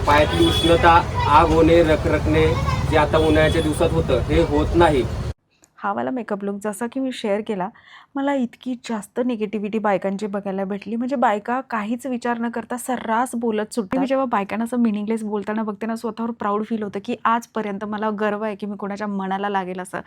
पायातली उष्णता, आग होणे, रखरखणे जे आता उन्हाळ्याच्या दिवसात होतं हे होत नाही. हा वाला मेकअप लुक जसा की मी शेअर केला, मला इतकी जास्त निगेटिव्हिटी बायकांची बघायला भेटली. म्हणजे बायका काहीच विचार न करता सर्रास बोलत सुटतात. मी जेव्हा बायकांना असं मिनिंगलेस बोलताना बघते ना, स्वतःवर प्राऊड फील होतं की आजपर्यंत मला गर्व आहे की मी कोणाच्या मनाला लागेल असं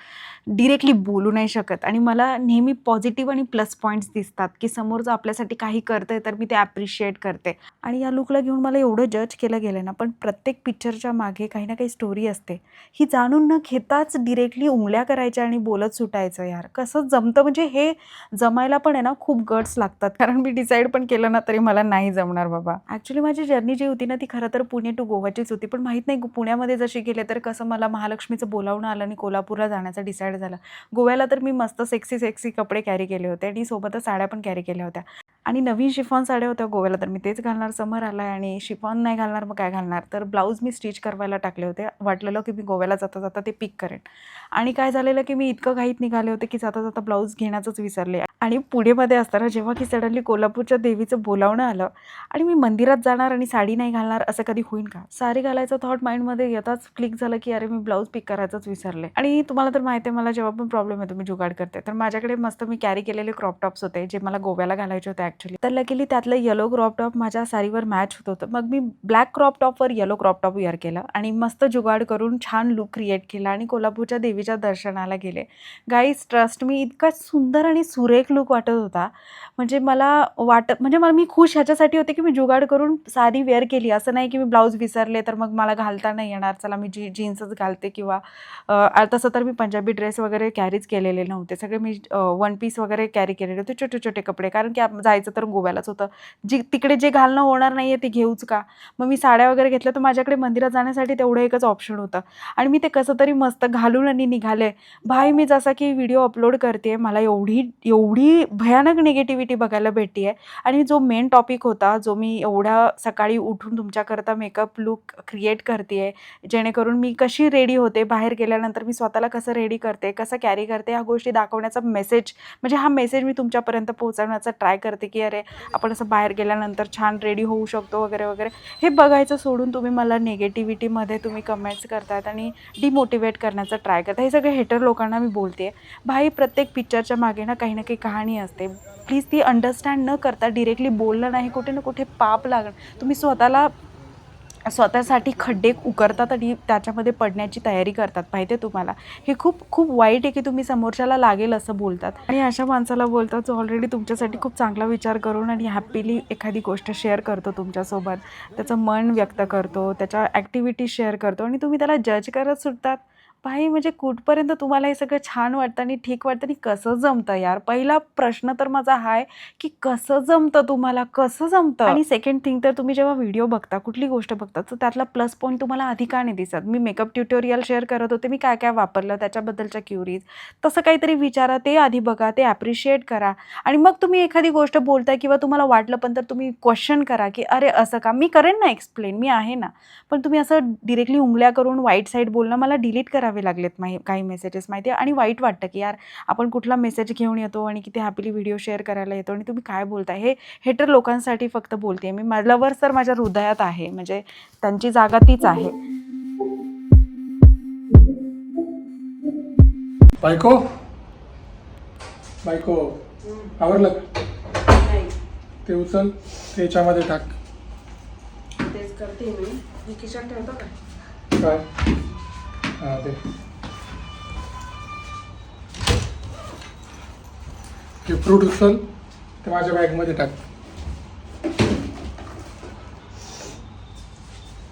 डिरेक्टली बोलू नाही शकत. आणि मला नेहमी पॉझिटिव्ह आणि प्लस पॉईंट्स दिसतात की समोरचं आपल्यासाठी काही करतंय तर मी ते ॲप्रिशिएट करते. आणि या लुकला घेऊन मला एवढं जज केलं गेलं ना, पण प्रत्येक पिक्चरच्या मागे काही ना काही स्टोरी असते. ही जाणून न घेताच डिरेक्टली उंगल्या करायच्या आणि बोलत सुटायचं. यार कसं जमतं? म्हणजे हे जमायला पण आहे ना खूप गट्स लागतात. कारण मी डिसाईड पण केलं ना तरी मला नाही जमणार बाबा. ॲक्च्युली माझी जर्नी जी होती ना ती खरं तर पुणे टू गोवाचीच होती. पण माहीत नाही पुण्यामध्ये जशी गेले तर कसं मला महालक्ष्मीचं बोलावणं आलं आणि कोल्हापूरला जाण्याचं डिसाईड झालं. गोव्याला तर मी मस्त सेक्सी कपडे कॅरी केले होते आणि सोबतच साड्या पण कॅरी केल्या होत्या. आणि नवीन शिफॉन साड्या होत्या गोव्याला, तर मी तेच घालणार. समर आला आहे आणि शिफॉन नाही घालणार, मग काय घालणार? तर ब्लाऊज मी स्टिच करवायला टाकले होते. वाटलेलं की मी गोव्याला जाता जाता ते पिक करेन. आणि काय झालेलं की मी इतकं घाईत निघाले होते की जाता जाता ब्लाऊज घेण्याचंच विसरले. आणि पुणेमध्ये असताना जेव्हा की सडनली कोल्हापूरच्या देवीचं बोलावणं आलं आणि मी मंदिरात जाणार आणि साडी नाही घालणार, असं कधी होईल का? साडी घालायचं थॉट माइंडमध्ये येताच क्लिक झालं की अरे मी ब्लाऊज पिक करायचंच विसरले. आणि तुम्हाला तर माहिती आहे मला जेव्हा पण प्रॉब्लेम येतो मी जुगाड करते. तर माझ्याकडे मस्त मी कॅरी केलेले क्रॉप टॉप्स होते जे मला गोव्याला घालायचे होते ॲक्च्युली. तर लकीली त्यातलं येलो क्रॉप टॉप माझ्या साडीवर मॅच होत होतं. मग मी ब्लॅक क्रॉप टॉपवर येलो क्रॉप टॉप वेअर केलं आणि मस्त जुगाड करून छान लुक क्रिएट केला आणि कोल्हापूरच्या देवीच्या दर्शनाला गेले. गाईज ट्रस्ट मी, इतका सुंदर आणि सुरेख लुक वाटत होता. म्हणजे मला मी खुश ह्याच्यासाठी होते की मी जुगाड करून साडी वेअर केली. असं नाही की मी ब्लाऊज विसरले तर मग मला घालता नाही येणार, चला मी जीन्सच घालते. किंवा तसं तर मी पंजाबी ड्रेस वगैरे कॅरीच केलेले नव्हते. सगळे मी वन पीस वगैरे कॅरी केलेले होते, छोटे छोटे कपडे. कारण की जायचं तर गोव्यालाच होतं. तिकडे जे घालणं होणार नाही आहे ते घेऊच का? मग मी साड्या वगैरे घेतल्या तर माझ्याकडे मंदिरात जाण्यासाठी तेवढं एकच ऑप्शन होतं. आणि मी ते कसं तरी मस्त घालून आणि निघाले. भाई मी जसा की व्हिडिओ अपलोड करते मला एवढी भयानक निगेटिव्हिटी बघायला भेटते आहे. आणि जो मेन टॉपिक होता, जो मी एवढ्या सकाळी उठून तुमच्याकरता मेकअप लुक क्रिएट करते आहे, जेणेकरून मी कशी रेडी होते, बाहेर गेल्यानंतर मी स्वतःला कसं रेडी करते, कसं कॅरी करते, ह्या गोष्टी दाखवण्याचा मेसेज, म्हणजे हा मेसेज मी तुमच्यापर्यंत पोहोचवण्याचा ट्राय करते की अरे आपण असं बाहेर गेल्यानंतर छान रेडी होऊ शकतो वगैरे वगैरे. हे बघायचं सोडून तुम्ही मला निगेटिव्हिटीमध्ये तुम्ही कमेंट्स करतायत आणि डिमोटिवेट करण्याचा ट्राय करता. हे सगळे हेटर लोकांना मी बोलते भाई, प्रत्येक पिक्चरच्या मागे ना काही कहाणी असते. प्लीज ती अंडरस्टँड न करता डिरेक्टली बोललं नाही, कुठे ना कुठे पाप लागणं. तुम्ही स्वतःसाठी खड्डे उकरतात आणि त्याच्यामध्ये पडण्याची तयारी करतात. माहिती आहे तुम्हाला? हे खूप खूप वाईट आहे की तुम्ही समोरच्याला लागेल असं बोलतात आणि अशा माणसाला बोलतात जो ऑलरेडी तुमच्यासाठी खूप चांगला विचार करून आणि हॅपीली एखादी गोष्ट शेअर करतो तुमच्यासोबत, त्याचं मन व्यक्त करतो, त्याच्या ॲक्टिव्हिटी शेअर करतो आणि तुम्ही त्याला जज करत सुटतात. भाई म्हणजे कुठपर्यंत तुम्हाला हे सगळं छान वाटतं आणि ठीक वाटतं आणि कसं जमतं यार? पहिला प्रश्न तर माझा हा आहे की कसं जमतं तुम्हाला, कसं जमतं? आणि सेकंड थिंग तर तुम्ही जेव्हा व्हिडिओ बघता, कुठली गोष्ट बघता, तर त्यातला प्लस पॉईंट तुम्हाला आधी का नाही दिसत? मी मेकअप ट्युटोरियल शेअर करत होते, मी काय काय वापरलं त्याच्याबद्दलच्या क्युरीज, तसं काहीतरी विचारा, ते आधी बघा, ते ॲप्रिशिएट करा आणि मग तुम्ही एखादी गोष्ट बोलताय किंवा तुम्हाला वाटलं पण तर तुम्ही क्वेश्चन करा की अरे असं का? मी करेन ना एक्सप्लेन, मी आहे ना. पण तुम्ही असं डिरेक्टली उंगल्या करून वाईट साईड बोलणं, मला डिलीट करावे लागलेत काही मेसेजेस माहिती आहे. आणि वाईट वाटतं की यार आपण कुठला मेसेज घेऊन येतो आणि किती हॅपीली व्हिडिओ शेअर करायला येतो आणि तुम्ही काय बोलताय? हे हेटर लोकांसाठी फक्त बोलते मी. लव्हर्स तर माझ्या हृदयात आहे, म्हणजे त्यांची जागा तीच आहे. बायको बायको आवरलं? ते उचल, त्याच्यामध्ये टाक. तेच करते मी. हे खिशात ठेवतो का? काय? हां ते फ्रूट उचल, ते माझ्या बॅगमध्ये टाक.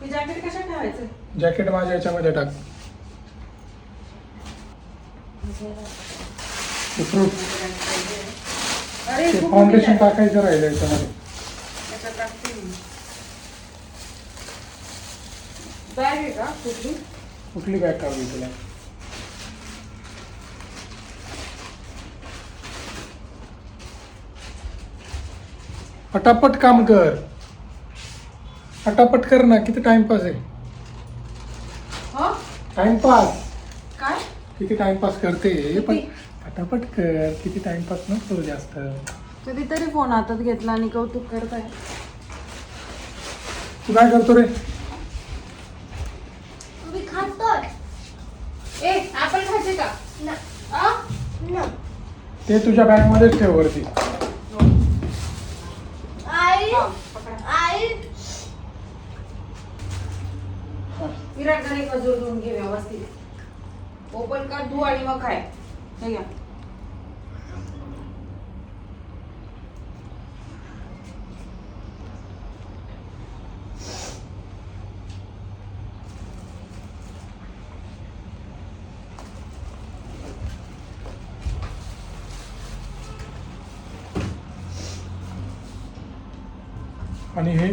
जॅकेट कशात ठेवायचं? जॅकेट माझ्या याच्यामध्ये टाक. ते फ्रूट, ते फाउंडेशन टाकायचं राहिलं याच्यामध्ये. बॅग आहे का कुठली? कुठली बॅग काढली तुला? पटापट काम कर, पटापट कर ना. किती टाइमपास आहे? टाइमपास काय? किती टाइमपास करते? पण पटापट कर, किती टाइमपास नको जास्त. कधीतरी फोन हातात घेतला आणि कौतुक करताय. तू काय करतो रे? ते तुझ्या बॅग मध्येच ठेव वरती. विराटकडे खजूर धुवून घे व्यवस्थित. ओपन कर, धु आणि मग खाय. हे घ्या. आणि हे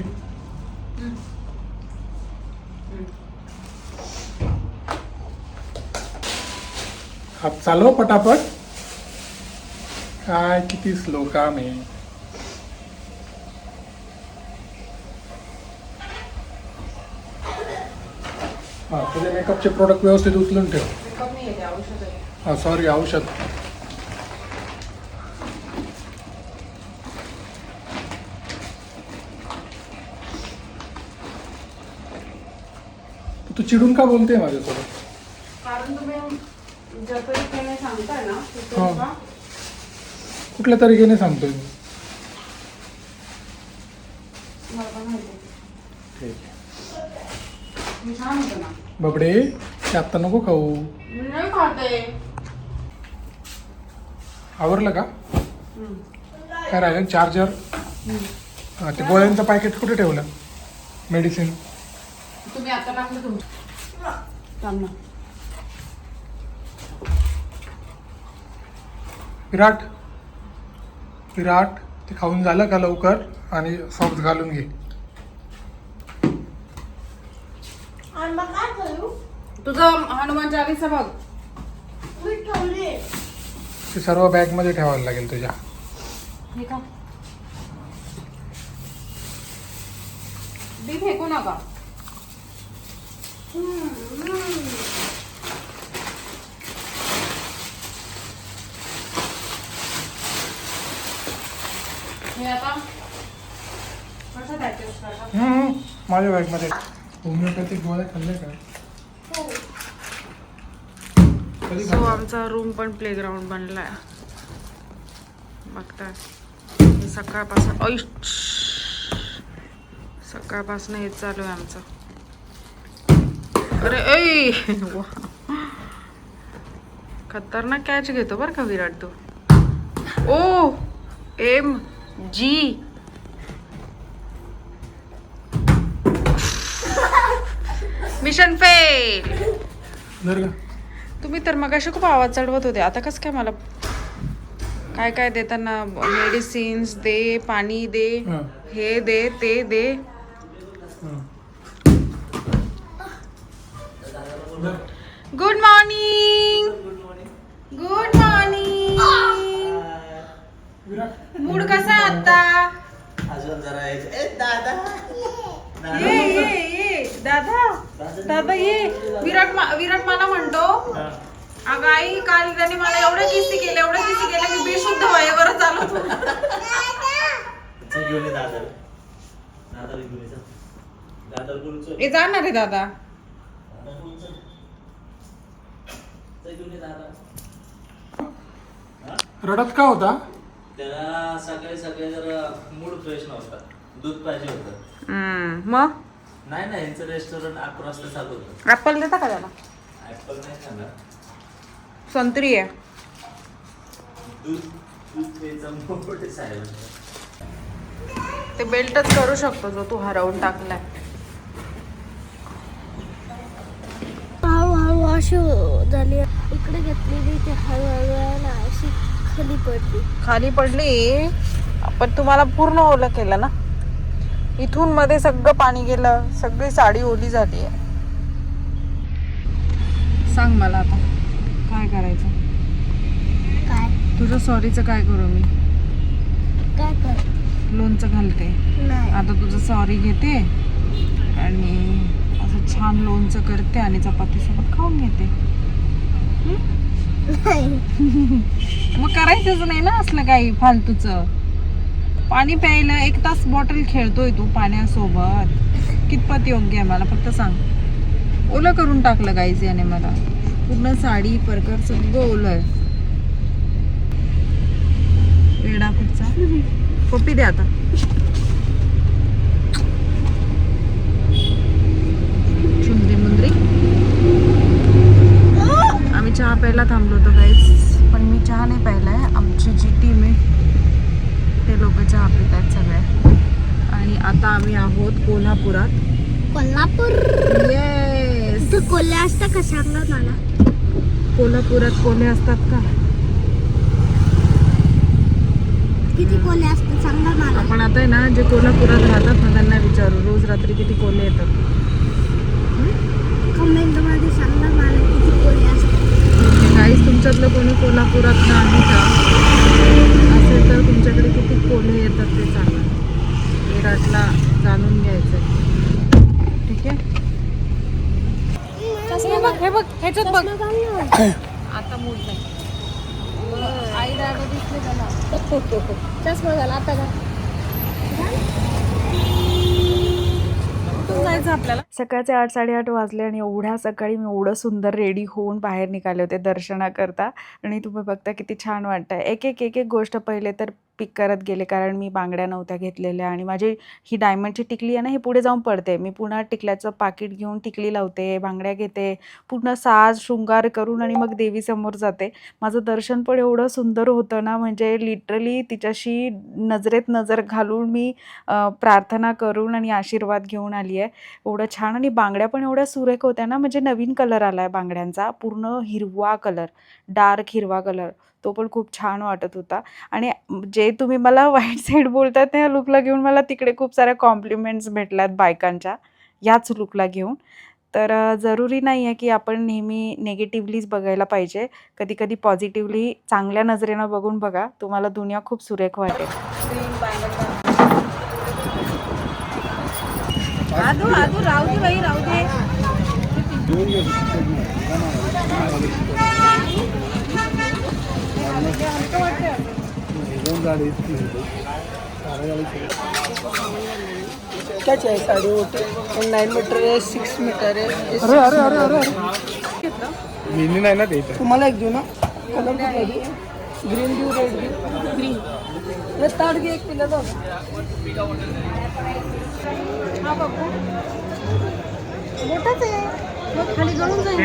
हात चालव पटापट. काय किती स्लो काम आहे. हा तुझे मेकअपचे प्रोडक्ट व्यवस्थित उचलून ठेव. मेकअप नाही येते, औषध आहे. हा सॉरी, औषध. तू चिडून का बोलते माझ्यासोबत? कारण तुम्ही ज्या तरीकेने सांगताय ना, हा. कुठल्या तरीकेने सांगतोय मी? मला पण माहिती. ठीक आहे. मी छान होतं ना. बबडे ते आत्ता नको खाऊ. मी नाही खाते. आवरलं का? काय राहिलं? चार्जर. ते गोळ्यांचं पॅकेट कुठे ठेवलं? मेडिसिन. तुम्ही आता टाकलं तुमचं. थांब ना. विराट विराट ते खाऊन झालं का लवकर? आणि सॉक्स घालून घे. तुझं हनुमान चालीसा बघ. ते सर्व बॅग मध्ये ठेवायला लागेल तुझ्या. हे का? दी फेकू नका. हे आता कसं ऍडजस्ट करता? माझ्या बॅग मध्ये. होमिओपॅथिक गोळ्या खाल्ल्या का? कधी सो खाल्ल्या? आमचा रूम पण प्लेग्राऊंड बनलाय. बघताय हे सकाळपासून सकाळपासून हेच चालू आहे आमचं. अरे ऐ वा. खतरनाक कॅच घेतो बरं का विराट तू. O M G. Mission fail. जर का तुम्ही तर मगाशी खूप आवाज चढवत होते, आता कसं काय मला काय काय देताना मेडिसिन्स दे, पाणी दे, हां. हे दे, ते दे. हां. Good morning. Good morning. Virat mood कसा आहे आता? अजून जरा ए दादा ये ये ये दादा दादा ये. विराट मला म्हणतो, अगं आई काल त्याने मला एवढे किस्से केले मी बेशुद्ध वयावर चालू होतो. चल घेऊन ये दादा घेऊन ये चल. दादा घेऊन चल. हे जाणार आहे दादा. दादा घेऊन चल. चल घेऊन ये दादा. रडत का होता? त्याला सकाळी जरा मूड फ्रेश नव्हता. दूध पाहिजे होतं. मग नाही यांचं रेस्टॉरंट 11 वाजता चालू होतं. ऍपल देता का त्याला? ऍपल नाही खाणार. संत्री आहे. दूध प्यायचं मोठे साहेब. ते बेल्टच करू शकतो जो तू हरवून टाकलाय. हळूहळू अशी झाली. इकडे घेतलेली ते हळूहळू अशी खाली पडली. पण तुम्हाला पूर्ण ओलं केलं ना. इथून मध्ये सगळं पाणी गेलं, सगळी साडी ओली झाली आहे. सांग मला आता काय करायचं? काय तुझं सॉरीचं काय करू मी? काय कर लोणचं घालते. नाही आता तुझं सॉरी घेते आणि असं छान लोणचं करते आणि चपातीसोबत खाऊन घेते. मग करायचंच नाही ना असलं काही फालतूचं. पाणी प्यायला 1 तास बॉटल खेळतोय तू पाण्यासोबत. कितपत योग्य आहे मला फक्त सांग. ओलं करून टाकलं गाईज याने मला. पूर्ण साडी परकर सगळं ओलं आहे. वेडा कुठचा पप्पी दे आता. चुंदरी मुंदरी. आम्ही चहा प्यायला थांबलो होतो गाईस, पण मी चहा नाही प्यायलाय. आमची जी टीम आहे ते लोक चहा पित आहेत सगळे. आणि आता आम्ही आहोत कोल्हापुरात. कोल्हापूर. येस. तू कोल्हे असतं का सांगा मला. कोल्हापुरात कोल्हे असतात का? किती कोल्हे असतात सांगा मला. आपण आता आहे ना जे कोल्हापुरात राहतात ना त्यांना विचारू रोज रात्री किती कोल्हे येतात. कमेंट मध्ये सांगा मला किती कोल्हे असतात. काहीच तुमच्यातलं कोणी कोल्हापुरात नाही का असेल तर तुमच्याकडे किती कोल्हे येतात ते सांगा. विराटला जाणून घ्यायचं. ठीक आहे. हे बघ ह्याच्यात बघ आता मूड नाही. आई दादा दिसले त्याला. चष्मा घाल आता का. जायचं आपल्याला. सकाळचे 8-8:30 वाजले आणि एवढ्या सकाळी मी एवढं सुंदर रेडी होऊन बाहेर निघाले होते दर्शनाकरता. आणि तुम्ही बघता किती छान वाटतंय. एक एक गोष्ट पहिले तर पिक करत गेले, कारण मी बांगड्या नव्हत्या घेतलेल्या आणि माझी ही डायमंडची टिकली आहे ना, ही पुढे जाऊन पडते. मी पुन्हा टिकल्याचं पाकिट घेऊन टिकली लावते, बांगड्या घेते, पूर्ण साज शृंगार करून आणि मग देवीसमोर जाते. माझं दर्शन पण एवढं सुंदर होतं ना, म्हणजे लिटरली तिच्याशी नजरेत नजर घालून मी प्रार्थना करून आणि आशीर्वाद घेऊन आली आहे. एवढं छान. आणि बांगड्या पण एवढ्या सुरेख होत्या ना, म्हणजे नवीन कलर आला आहे बांगड्यांचा, पूर्ण हिरवा कलर, डार्क हिरवा कलर. तो पण खूप छान वाटत होता. आणि जे तुम्ही मला वाईट साईड बोलतात त्या लुकला घेऊन मला तिकडे खूप साऱ्या कॉम्प्लिमेंट्स भेटल्यात बायकांच्या याच लुकला घेऊन. तर जरुरी नाही आहे की आपण नेहमी निगेटिव्हलीच बघायला पाहिजे. कधी कधी पॉझिटिव्हली चांगल्या नजरेनं बघून बघा, तुम्हाला दुनिया खूप सुरेख वाटेल. आदू आदू राहू दे बाई, राहू दे. क्या चाहिए साड़ी वो 9 मीटर है 6 मीटर है. अरे अरे अरे अरे मेहंदी नाही ना द्यायचं. तुम्हाला एक देऊ ना. कलर कुठला देऊ. ग्रीन देऊ रेड देऊ. ग्रीन. हे ताट घे एक पिलं दो. हा बाबू मोठाच आहे, मग खाली गळून जाईल.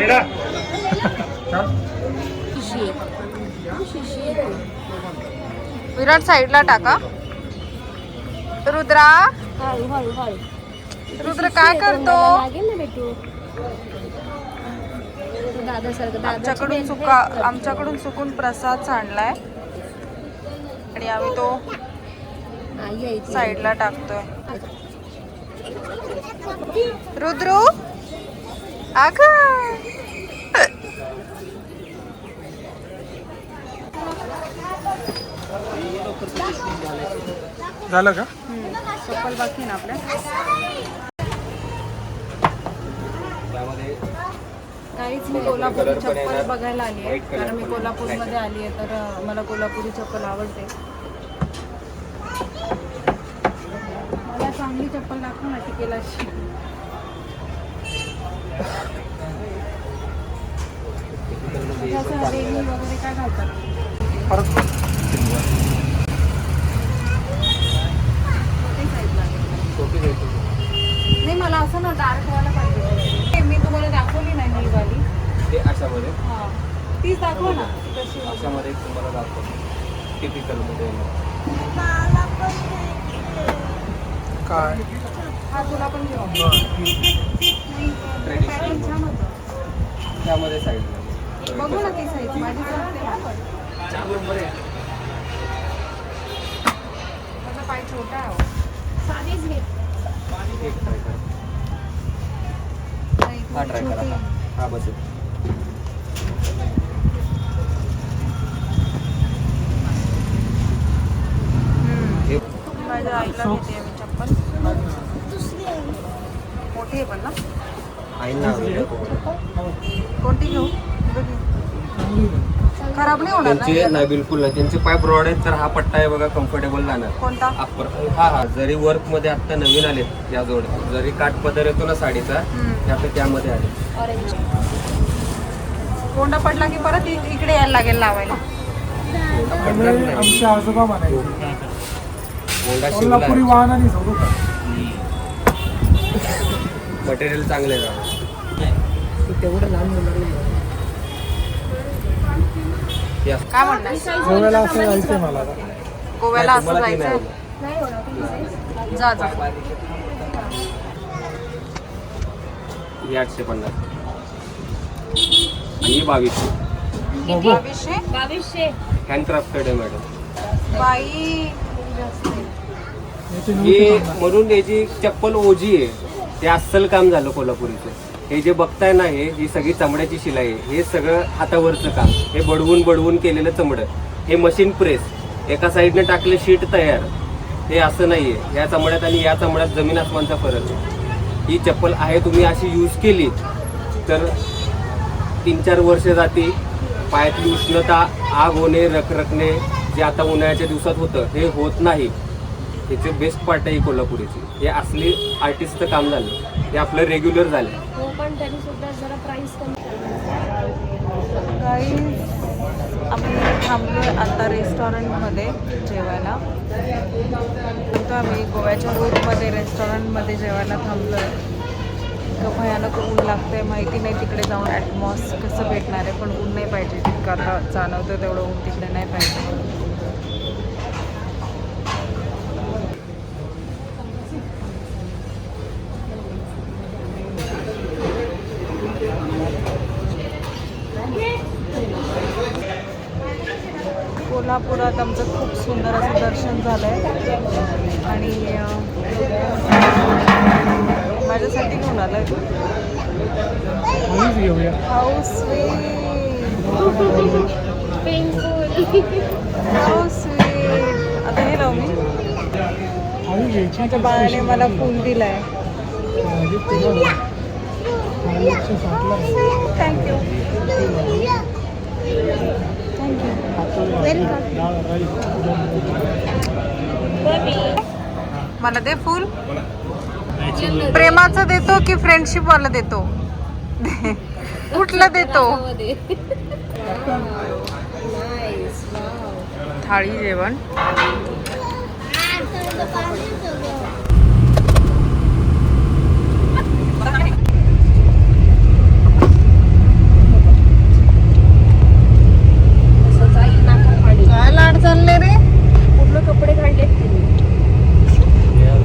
विराट साईडला टाका. रुद्रा हळू हळू हळू. रुद्र काय करतो? लागेल ना बेटू. दादा सारखं आमच्याकडून चुकून प्रसाद सांडलाय आणि आम्ही तो साईडला टाकतोय. रुद्रू आग झालं का? चप्पल बाकी ना आपल्या. काहीच मी कोल्हापुरी चप्पल बघायला आली आहे, कारण मी कोल्हापूरमध्ये आली आहे तर मला कोल्हापुरी चप्पल आवडते. मला चांगली चप्पल दाखव ना टिकेला. रेनी वगैरे काय घालतात? नाही मला असं ना डार्क वाला पाहिजे. मी तुम्हाला दाखवली नाही ही वाली. ते अशामध्ये हां तीच दाखव ना कशी. अशामध्ये तुम्हाला दाखवतो टिपिकलमध्ये. काय हा तुला पण घेऊ. ट्रेडिशनल छान होतं. त्यामध्ये साईड बघू ना ती साईज माझी चालते ना. 4 नंबर आहे. माझा पाय छोटा आहे. साधीच घे. एक ट्राय करा. हा ट्राय करा. हा बस. माझ्या आईला घेते मी चप्पल. मोठी आहे पण ना. आईंना कोणती घेऊ? खराब नाही होणार त्यांचे ना? नाही बिलकुल नाही. त्यांचे पाय ब्रॉड आहेत तर हा पट्टा आहे बघा कम्फर्टेबल जाणार. कोणता? हा जरी वर्क मध्ये आता नवीन आले या जोड, जरी काठ पदर येतो ना साडीचा ते आता त्यामध्ये आले. ऑरेंज. कोंडा पडला की परत इकडे यायला लागेल लावायला. त्यामुळे आमचे आजोबा म्हणायचे होंडा कोल्हापुरी शिवला वाहनाने सोडू का. मटेरियल चांगले आहे. काय म्हणणार? गोव्याला असं जायचंय मला आता. गोव्याला असं तुम्हाला ती जायचं? नाही. जा जा. ही 850 आणि 2200 बघू. 2200 हँडक्राफ्टेड आहे मॅडम. बाई. याचे ही 950. म्हणून याची चप्पल ओजी आहे. ते अस्सल काम झालं कोल्हापुरीचं. हे जे बघताय ना, ही सगळी चमड्याची शिलाई आहे. हे सगळं हातावरचं काम. हे बडवून केलेलं चमडं. हे मशीन प्रेस. एका साईडने टाकले शीट तयार. हे असं नाही आहे. या चमड्यात आणि या चमड्यात जमीन आसमानचा फरक आहे. ही चप्पल आहे, तुम्ही अशी यूज केली तर 3-4 वर्ष जाती. पायातली उष्णता, आग होणे, रखरखणे जे आता उन्हाळ्याच्या दिवसात होतं हे होत नाही. याचे बेस्ट पार्ट आहे कोल्हापुरीची. हे असली आर्टिस्टचं काम झालं. हे आपलं रेग्युलर झालं. हो पण तरी सुद्धा जरा प्राइस कमी. गाईज आम्ही थांबलोय आता रेस्टॉरंटमध्ये जेवायला. नंतर आम्ही गोव्याच्या रूटमध्ये रेस्टॉरंटमध्ये जेवायला थांबलोय. इतकं भयानक ऊन लागतंय, माहिती नाही तिकडे जाऊन ॲटमॉस कसं भेटणार आहे. पण ऊन नाही पाहिजे तितकं आता जाणवतं तेवढं ऊन तिकडे नाही पाहिजे. कोल्हापुरात आमचं खूप सुंदर असं दर्शन झालं आहे आणि माझ्यासाठी घेऊन आलं आहे. आम्हीच घेऊया. हाऊस आता हे लावू मी. आम्ही घ्यायची. माझ्या बाळाने मला फूल दिला आहे. माझी तुला 160 ला थँक्यू. मला दे फुल. प्रेमाचं देतो की फ्रेंडशिप वाला देतो? कुठलं देतो? थाळी जेवण. काय लाड चालले रे? पूर्ण कपडे काढले.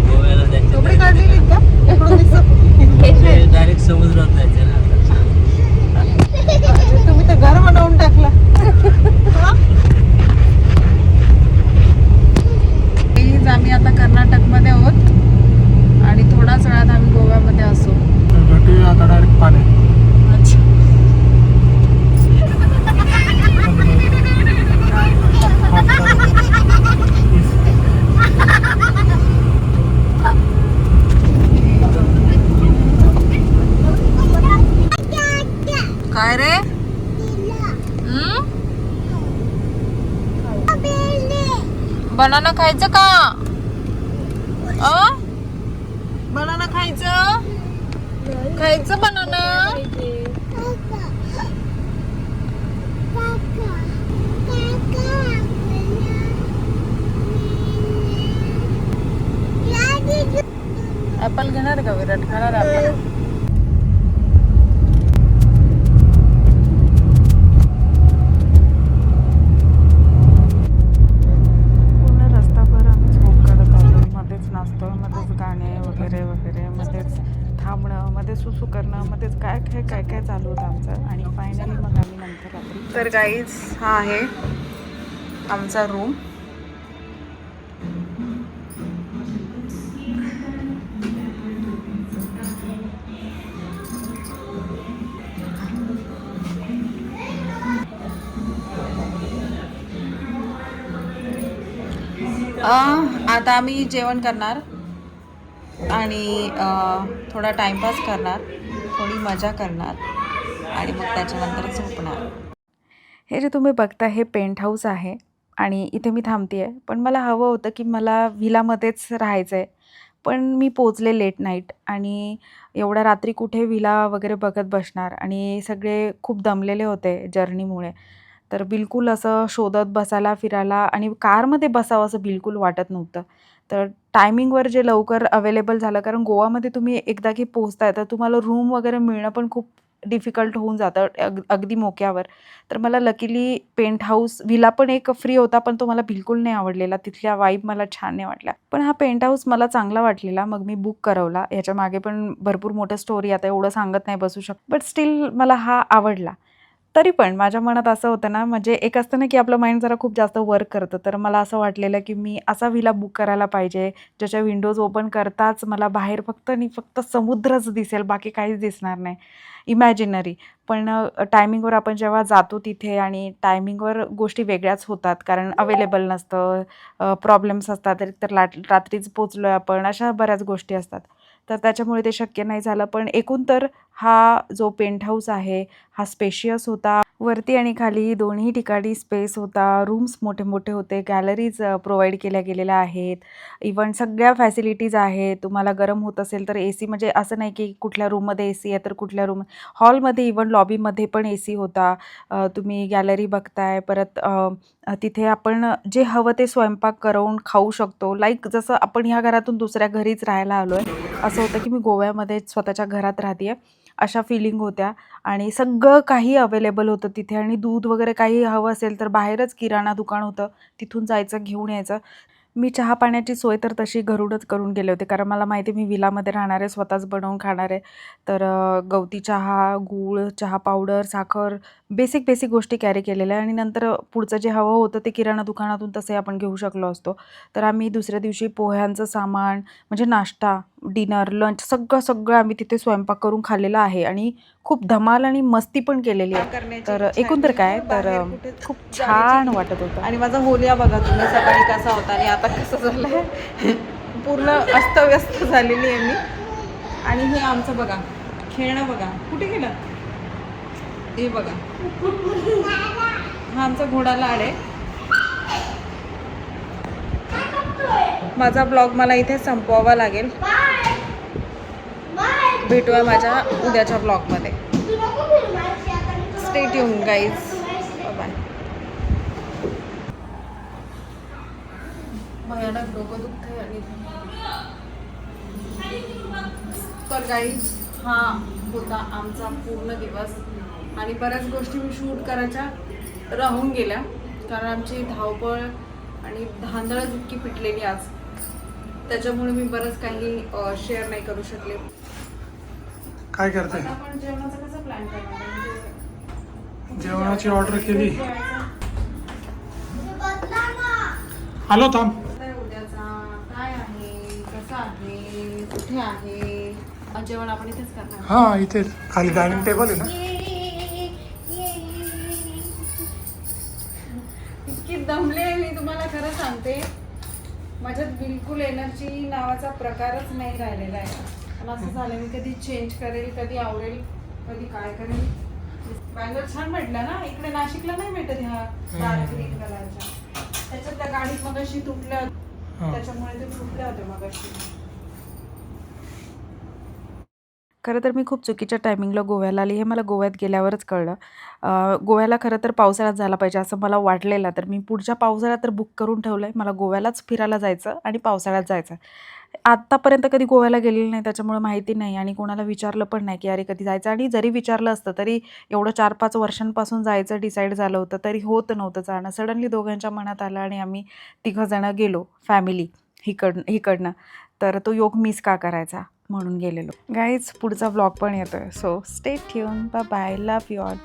गोव्याला जायचं. कपडे काढलेली का? डायरेक्ट समुद्रात जायचं ना. तुम्ही तर घर बनवून टाकला. आम्ही आता कर्नाटकमध्ये आहोत आणि थोड्याच वेळात आम्ही गोव्यामध्ये असू. भेटूया आता डायरेक्ट पाण्यात. काय रे? बनाना खायचं का? बनाना खायचं? खायचं बनाना? ऍपल घेणार का विराट? खाणार ऍपल? सुसू करणं मध्येच काय चालू होतं आमचं. आणि फायनली मग आम्ही नंतर रात्री. तर गाईज हा आहे आमचा रूम. आता आम्ही जेवण करणार आणि थोडा टाइमपास करणार, थोडी मजा करणार आणि मग त्याच्यानंतर झोपणार. हे जे तुम्ही बघता हे पेंट हाऊस आहे आणि इथे मी थांबते आहे. पण मला हवं होतं की मला व्हिलामध्येच राहायचं आहे. पण मी पोचले लेट नाईट आणि एवढ्या रात्री कुठे विला वगैरे बघत बसणार आणि सगळे खूप दमलेले होते जर्नीमुळे. तर बिलकुल असं शोधत बसायला, फिरायला आणि कारमध्ये बसावं असं बिलकुल वाटत नव्हतं. तर टायमिंगवर जे लवकर अवेलेबल झालं, कारण गोवामध्ये तुम्ही एकदा की पोहोचताय तर तुम्हाला रूम वगैरे मिळणं पण खूप डिफिकल्ट होऊन जातं अगदी मोक्यावर. तर मला लकीली पेंट हाऊस विला पण एक फ्री होता, पण तो मला बिलकुल नाही आवडलेला. तिथल्या वाईब मला छान नाही वाटल्या. पण हा पेंट हाऊस मला चांगला वाटलेला. मग मी बुक करवला. ह्याच्यामागे पण भरपूर मोठं स्टोरी, आता एवढं सांगत नाही बसू शकत. बट स्टिल मला हा आवडला. तरी पण माझ्या मनात असं होतं ना, म्हणजे एक असतं ना, की आपलं माइंड जरा खूप जास्त वर्क करतं. तर मला असं वाटलेलं, की मी असा विला बुक करायला पाहिजे, ज्याच्या विंडोज ओपन करताच मला बाहेर फक्त आणि फक्त समुद्रच दिसेल, बाकी काहीच दिसणार नाही. इमॅजिनरी. पण टायमिंगवर आपण जेव्हा जातो तिथे आणि टायमिंगवर गोष्टी वेगळ्याच होतात, कारण अवेलेबल नसतं, प्रॉब्लेम्स असतात. तर रात्रीच पोहोचलो आहे आपण, अशा बऱ्याच गोष्टी असतात. तर त्याच्यामुळे ते शक्य नाही झालं. पण एकूण तर हा जो पेंट हाऊस आहे, हा स्पेशियस होता. वरती आणि खाली दोन्ही ठिकाणी स्पेस होता. रूम्स मोठे-मोठे होते. गॅलरीज प्रोव्हाईड केल्या गेलेल्या आहेत. इव्हन सगळ्या फॅसिलिटीज आहेत. तुम्हाला गरम होत असेल तर एसी, म्हणजे असं नाही की कुठल्या रूममध्ये एसी आहे तर कुठल्या हॉलमध्ये इव्हन लॉबीमध्ये पण एसी होता. तुम्ही गॅलरी बघताय. परत तिथे आपण जे हवं ते स्वयंपाक करून खाऊ शकतो. लाईक जसं आपण ह्या घरातून दुसऱ्या घरीच राहायला आलोय. असं होतं की मी गोव्यामध्ये स्वतःच्या घरात राहतेय, अशा फिलिंग होत्या. आणि सगळं काही अवेलेबल होतं तिथे आणि दूध वगैरे काही हवं असेल तर बाहेरच किराणा दुकान होतं, तिथून जायचं घेऊन यायचं. मी चहा पाण्याची सोय तर तशी घरूनच करून गेले होते, कारण मला माहिती आहे मी विलामध्ये राहणार आहे, स्वतःच बनवून खाणार आहे. तर गवती चहा, गूळ, चहा पावडर, साखर, बेसिक गोष्टी कॅरी केलेल्या आहे आणि नंतर पुढचं जे हवं होतं ते किराणा दुकानातून तसे आपण घेऊ शकलो असतो. तर आम्ही दुसऱ्या दिवशी पोह्यांचं सामान, म्हणजे नाश्ता, डिनर, लंच सगळं आम्ही तिथे स्वयंपाक करून खाल्लेलं आहे आणि खूप धमाल आणि मस्ती पण केलेली आहे. तर एकूण तर काय, तर खूप छान वाटत होतं. आणि माझा होलिया बघा तुम्ही, सकाळी कसा होता आणि आता कसं झालंय. पूर्ण अस्तव्यस्त झालेली आहे मी. आणि हे आमचं बघा, खेळणं बघा कुठे गेलं, हे बघा, हा आमचा घोडा लाड आहे. माझा ब्लॉग मला इथे संपवावा लागेल. भेटूया माझ्या उद्याच्या ब्लॉगमध्ये. Stay tune guys. बाय. भयानक डोकं दुखतंय आणि तर गाईज हा होता आमचा पूर्ण दिवस आणि बऱ्याच गोष्टी मी शूट करायच्या राहून गेल्या, कारण आमची धावपळ आणि धांदळच इतकी पिटलेली आज, त्याच्यामुळे मी बरंच काही शेअर नाही करू शकले. काय करते? आता आपण जेवणाचा कसा प्लॅन करणार आहे? जेवणाची ऑर्डर केली. आलो थांब. उद्याचा काय आहे, कसं आहे, कुठे आहे, जेवण आपण इथेच करणार. हा, इथे खाली डायनिंग टेबल आहे ना. इतकी दमले मी तुम्हाला खरं सांगते. माझ्यात बिलकुल एनर्जी नावाचा प्रकारच नाही राहिलेला आहे. पण असं झालं, मी कधी चेंज करेल, कधी आवडेल, कधी काय करेल. बँगल छान भेटला ना, इकडे नाशिकला नाही भेटत ह्या डार्क ग्रीन कलरच्या. त्याच्यात त्या गाडीत मगाशी तुटल्या, त्याच्यामुळे ते तुटल्या होत्या मगाशी. खरं तर मी खूप चुकीच्या टायमिंगला गोव्याला आली, हे मला गोव्यात गेल्यावरच कळलं. गोव्याला खरं तर पावसाळ्यात झाला पाहिजे असं मला वाटलेलं, तर मी पुढच्या पावसाळ्यात तर बुक करून ठेवलं आहे. मला गोव्यालाच फिरायला जायचं आणि पावसाळ्यात जायचं. आत्तापर्यंत कधी गोव्याला गेलेली नाही, त्याच्यामुळे माहिती नाही आणि कोणाला विचारलं पण नाही की अरे कधी जायचं. आणि जरी विचारलं असतं तरी एवढं 4-5 वर्षांपासून जायचं डिसाईड झालं होतं, तरी होत नव्हतं जाणं. सडनली दोघांच्या मनात आलं आणि आम्ही 3 जणं गेलो, फॅमिली इकडनं. तर तो योग मिस का करायचा, म्हणून गेलेलो. गाईज पुढचा ब्लॉग पण येतोय, so stay tune. Bye bye, love you all.